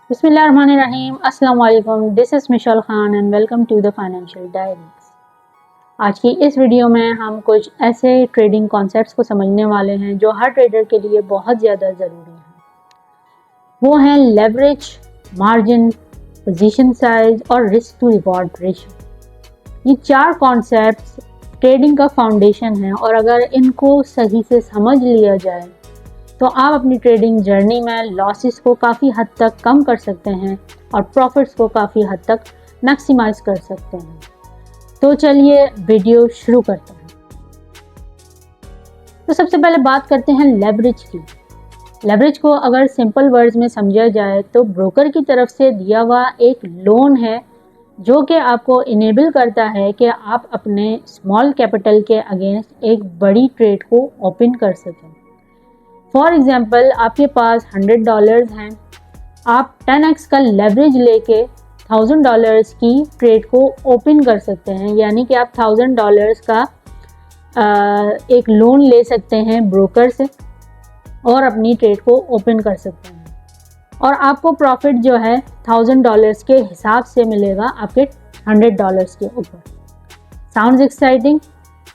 बिस्मिल्लाहिर्रहमानिर्रहीम। अस्सलाम वालेकुम। This is Mishal Khan and welcome to the financial diaries. आज की इस वीडियो में हम कुछ ऐसे ट्रेडिंग कॉन्सेप्ट्स को समझने वाले हैं जो हर ट्रेडर के लिए बहुत ज़्यादा ज़रूरी हैं। वो हैं लेवरेज, मार्जिन, पोजीशन साइज और रिस्क टू रिवॉर्ड रेशियो। ये चार कॉन्सेप्ट्स ट्रेडिंग का फाउंडेशन है और अगर इनको सही से समझ लिया जाए तो आप अपनी ट्रेडिंग जर्नी में लॉसेस को काफ़ी हद तक कम कर सकते हैं और प्रॉफिट्स को काफ़ी हद तक मैक्सिमाइज कर सकते हैं। तो चलिए वीडियो शुरू करते हैं। तो सबसे पहले बात करते हैं लेवरेज की। लेवरेज को अगर सिंपल वर्ड्स में समझा जाए तो ब्रोकर की तरफ से दिया हुआ एक लोन है जो कि आपको इनेबल करता है कि आप अपने स्मॉल कैपिटल के अगेंस्ट एक बड़ी ट्रेड को ओपन कर सकें। फॉर एग्जाम्पल, आपके पास $100 हैं, आप 10x का लेवरेज लेके $1000 की ट्रेड को ओपन कर सकते हैं। यानी कि आप $1000 का एक लोन ले सकते हैं ब्रोकर से और अपनी ट्रेड को ओपन कर सकते हैं और आपको प्रॉफिट जो है $1000 के हिसाब से मिलेगा आपके $100 के ऊपर। साउंड्स एक्साइटिंग,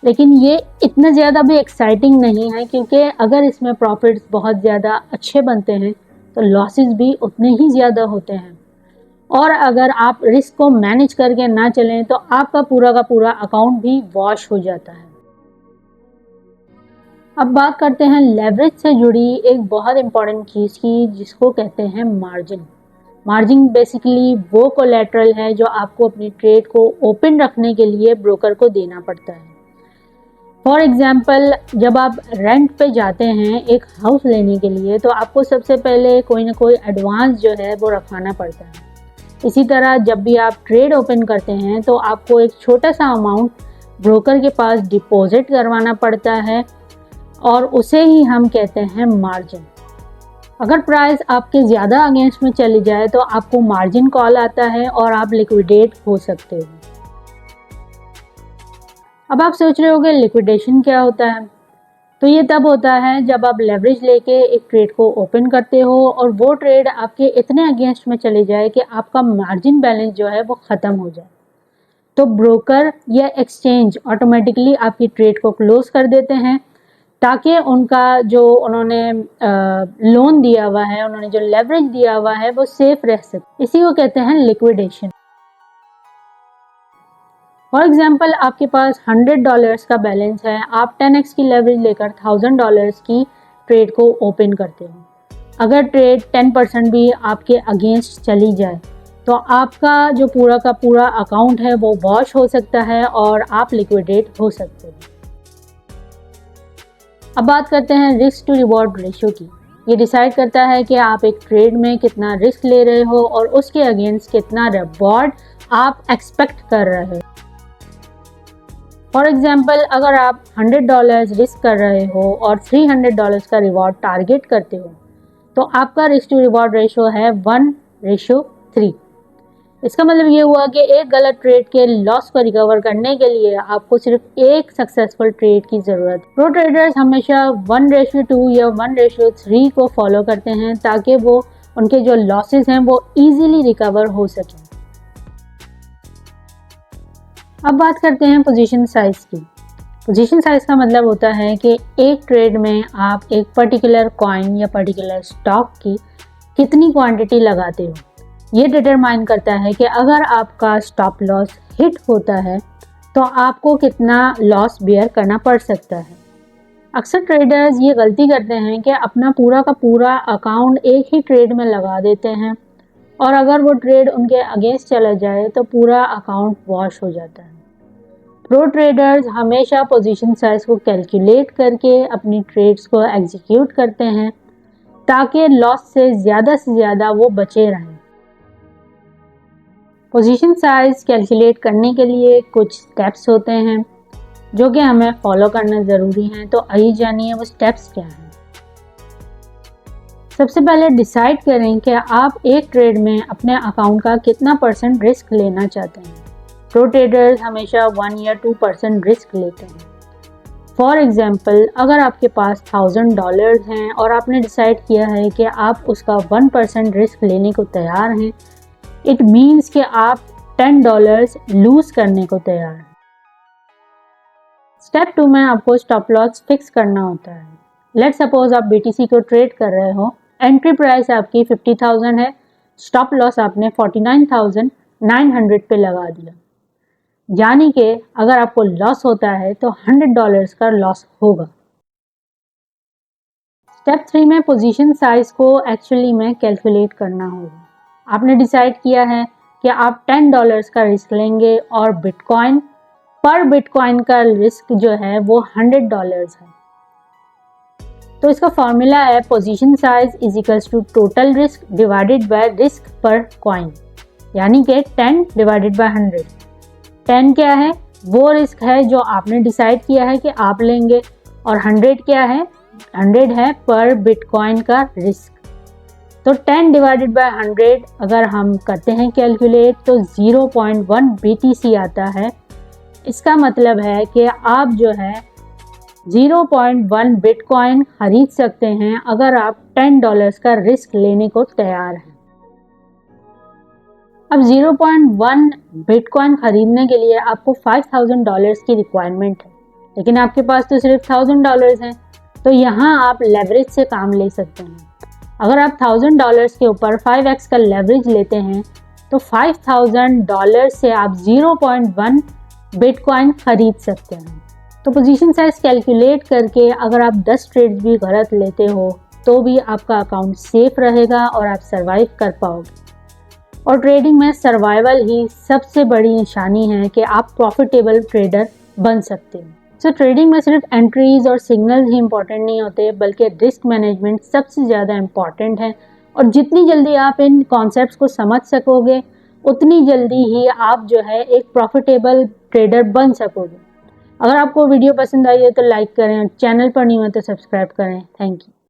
लेकिन ये इतना ज़्यादा भी एक्साइटिंग नहीं है क्योंकि अगर इसमें प्रॉफिट्स बहुत ज़्यादा अच्छे बनते हैं तो लॉसेस भी उतने ही ज़्यादा होते हैं और अगर आप रिस्क को मैनेज करके ना चलें तो आपका पूरा का पूरा अकाउंट भी वॉश हो जाता है। अब बात करते हैं लेवरेज से जुड़ी एक बहुत इंपॉर्टेंट चीज़ की जिसको कहते हैं मार्जिन। मार्जिन बेसिकली वो कोलैटरल है जो आपको अपनी ट्रेड को ओपन रखने के लिए ब्रोकर को देना पड़ता है। फॉर एग्ज़ाम्पल, जब आप रेंट पे जाते हैं एक हाउस लेने के लिए तो आपको सबसे पहले कोई ना कोई एडवांस जो है वो रखवाना पड़ता है। इसी तरह जब भी आप ट्रेड ओपन करते हैं तो आपको एक छोटा सा अमाउंट ब्रोकर के पास डिपॉजिट करवाना पड़ता है और उसे ही हम कहते हैं मार्जिन। अगर प्राइस आपके ज़्यादा अगेंस्ट में चली जाए तो आपको मार्जिन कॉल आता है और आप लिक्विडेट हो सकते हो। अब आप सोच रहे होंगे लिक्विडेशन क्या होता है। तो ये तब होता है जब आप लेवरेज लेके एक ट्रेड को ओपन करते हो और वो ट्रेड आपके इतने अगेंस्ट में चले जाए कि आपका मार्जिन बैलेंस जो है वो ख़त्म हो जाए। तो ब्रोकर या एक्सचेंज ऑटोमेटिकली आपकी ट्रेड को क्लोज कर देते हैं ताकि उनका जो उन्होंने लोन दिया हुआ है, उन्होंने जो लेवरेज दिया हुआ है वो सेफ रह सके। इसी को कहते हैं लिक्विडेशन। फॉर एग्जाम्पल, आपके पास $100 का बैलेंस है, आप 10x की लेवरेज लेकर $1000 की ट्रेड को ओपन करते हो। अगर ट्रेड 10% भी आपके अगेंस्ट चली जाए तो आपका जो पूरा का पूरा अकाउंट है वो वॉश हो सकता है और आप लिक्विडेट हो सकते हो। अब बात करते हैं रिस्क टू रिवॉर्ड रेशियो की। ये डिसाइड करता है कि आप एक ट्रेड में कितना रिस्क ले रहे हो और उसके अगेंस्ट कितना रिवॉर्ड आप एक्सपेक्ट कर रहे हो। फॉर एग्जाम्पल, अगर आप $100 रिस्क कर रहे हो और $300 का रिवॉर्ड टारगेट करते हो तो आपका रिस्क टू रिवॉर्ड रेशो है 1:3। इसका मतलब ये हुआ कि एक गलत ट्रेड के लॉस को रिकवर करने के लिए आपको सिर्फ एक सक्सेसफुल ट्रेड की ज़रूरत है। प्रो ट्रेडर्स हमेशा 1:2 या 1:3 को फॉलो करते हैं ताकि वो उनके जो लॉसेस हैं वो ईजीली रिकवर हो सकें। अब बात करते हैं पोजीशन साइज़ की। पोजीशन साइज़ का मतलब होता है कि एक ट्रेड में आप एक पर्टिकुलर कॉइन या पर्टिकुलर स्टॉक की कितनी क्वांटिटी लगाते हो। ये डिटरमाइन करता है कि अगर आपका स्टॉप लॉस हिट होता है तो आपको कितना लॉस बेयर करना पड़ सकता है। अक्सर ट्रेडर्स ये गलती करते हैं कि अपना पूरा का पूरा अकाउंट एक ही ट्रेड में लगा देते हैं और अगर वो ट्रेड उनके अगेंस्ट चला जाए तो पूरा अकाउंट वॉश हो जाता है। प्रो ट्रेडर्स हमेशा पोजीशन साइज को कैलकुलेट करके अपनी ट्रेड्स को एग्जीक्यूट करते हैं ताकि लॉस से ज़्यादा वो बचे रहें। पोजीशन साइज कैलकुलेट करने के लिए कुछ स्टेप्स होते हैं जो कि हमें फॉलो करना ज़रूरी है। तो आइए जानिए वो स्टेप्स क्या हैं। सबसे पहले डिसाइड करें कि आप एक ट्रेड में अपने अकाउंट का कितना % रिस्क लेना चाहते हैं। प्रो ट्रेडर्स हमेशा 1 या 2% रिस्क लेते हैं। फॉर एग्जाम्पल, अगर आपके पास $1000 हैं और आपने डिसाइड किया है कि आप उसका 1% रिस्क लेने को तैयार हैं, इट मीन्स कि आप $10 लूज करने को तैयार हैं। स्टेप 2 में आपको स्टॉप लॉस फिक्स करना होता है। लेट्स सपोज आप BTC को ट्रेड कर रहे हो, एंट्री प्राइस आपकी 50,000 है, स्टॉप लॉस आपने 49,900 पे लगा दिया, यानी कि अगर आपको लॉस होता है तो $100 का लॉस होगा। स्टेप 3 में पोजीशन साइज को एक्चुअली में कैलकुलेट करना होगा। आपने डिसाइड किया है कि आप $10 का रिस्क लेंगे और बिटकॉइन पर बिटकॉइन का रिस्क जो है वो $100 है। तो इसका फॉर्मूला है position size is equals to total risk divided by risk per coin, यानी कि 10 डिवाइडेड बाय 100। 10 क्या है? वो रिस्क है जो आपने डिसाइड किया है कि आप लेंगे, और 100 क्या है? 100 है पर बिटकॉइन का रिस्क। तो 10 डिवाइडेड बाय 100 अगर हम करते हैं कैलकुलेट तो 0.1 BTC आता है। इसका मतलब है कि आप जो है 0.1 बिटकॉइन खरीद सकते हैं अगर आप $10 का रिस्क लेने को तैयार हैं। अब 0.1 बिटकॉइन खरीदने के लिए आपको $5,000 की रिक्वायरमेंट है, लेकिन आपके पास तो सिर्फ $1,000 हैं, तो यहाँ आप लेवरेज से काम ले सकते हैं। अगर आप $1,000 के ऊपर 5x का लेवरेज लेते हैं तो $5,000 से आप 0.1 बिटकॉइन खरीद सकते हैं। तो पोजीशन साइज कैलकुलेट करके अगर आप 10 ट्रेड्स भी गलत लेते हो तो भी आपका अकाउंट सेफ रहेगा और आप सरवाइव कर पाओगे। और ट्रेडिंग में सर्वाइवल ही सबसे बड़ी निशानी है कि आप प्रॉफिटेबल ट्रेडर बन सकते हो। सो ट्रेडिंग में सिर्फ एंट्रीज और सिग्नल्स ही इंपॉर्टेंट नहीं होते, बल्कि रिस्क मैनेजमेंट सबसे ज़्यादा इम्पॉर्टेंट है। और जितनी जल्दी आप इन कॉन्सेप्ट्स को समझ सकोगे उतनी जल्दी ही आप जो है एक प्रॉफिटेबल ट्रेडर बन सकोगे। अगर आपको वीडियो पसंद आई है तो लाइक करें और चैनल पर नहीं हो तो सब्सक्राइब करें। Thank you.